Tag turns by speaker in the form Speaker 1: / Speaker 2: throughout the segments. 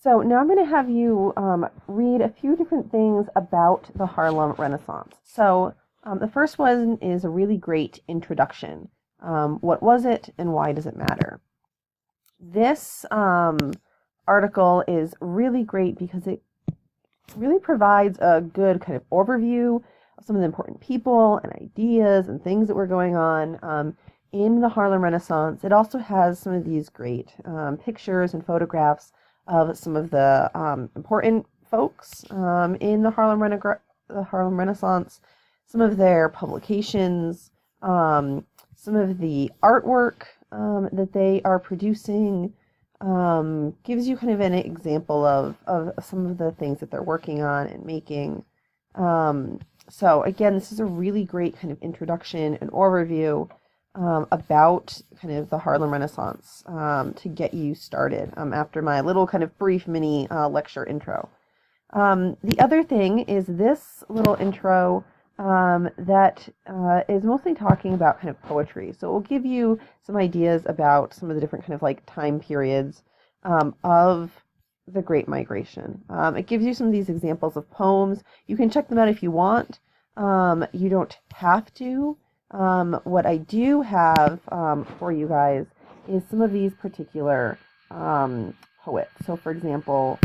Speaker 1: So now I'm going to have you read a few different things about the Harlem Renaissance. So the first one is a really great introduction. What was it and why does it matter? This article is really great because it really provides a good kind of overview of some of the important people and ideas and things that were going on in the Harlem Renaissance. It also has some of these great pictures and photographs of some of the important folks in the Harlem Renaissance, some of their publications, some of the artwork that they are producing, gives you kind of an example of some of the things that they're working on and making. So again, this is a really great kind of introduction and overview about kind of the Harlem Renaissance to get you started after my little kind of brief mini lecture intro. The other thing is this little intro that is mostly talking about kind of poetry. So it will give you some ideas about some of the different kind of like time periods of the Great Migration. It gives you some of these examples of poems. You can check them out if you want. You don't have to. What I do have for you guys is some of these particular poets. So for example,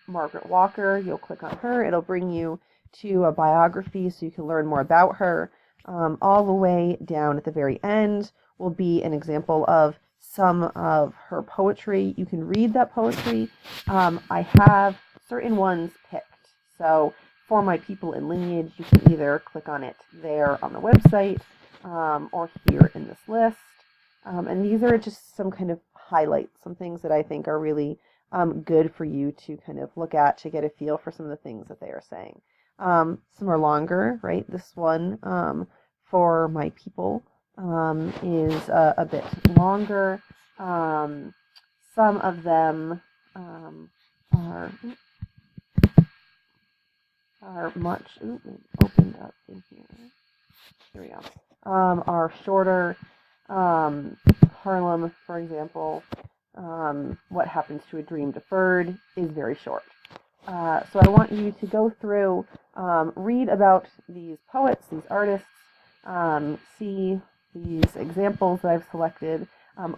Speaker 1: Margaret Walker, you'll click on her, it'll bring you to a biography so you can learn more about her. All the way down at the very end will be an example of some of her poetry. You can read that poetry. I have certain ones picked. So for my people in lineage, you can either click on it there on the website or here in this list. And these are just some kind of highlights, some things that I think are really good for you to kind of look at to get a feel for some of the things that they are saying. Some are longer, right? This one for my people is a bit longer. Some of them are much opened up in here. Here we go. Are shorter. Harlem, for example, What Happens to a Dream Deferred is very short. So I want you to go through, read about these poets, these artists, see these examples that I've selected.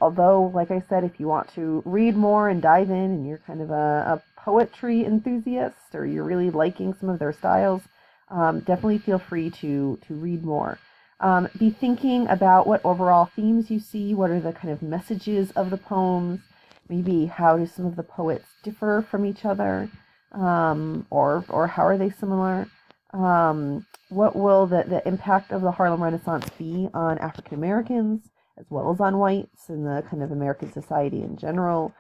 Speaker 1: Although, like I said, if you want to read more and dive in and you're kind of a poetry enthusiast or you're really liking some of their styles, definitely feel free to read more. Be thinking about what overall themes you see, what are the kind of messages of the poems, maybe how do some of the poets differ from each other, or how are they similar? What will the impact of the Harlem Renaissance be on African Americans as well as on whites and the kind of American society in general?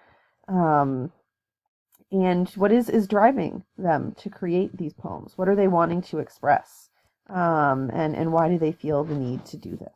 Speaker 1: And what is driving them to create these poems? What are they wanting to express? And why do they feel the need to do this?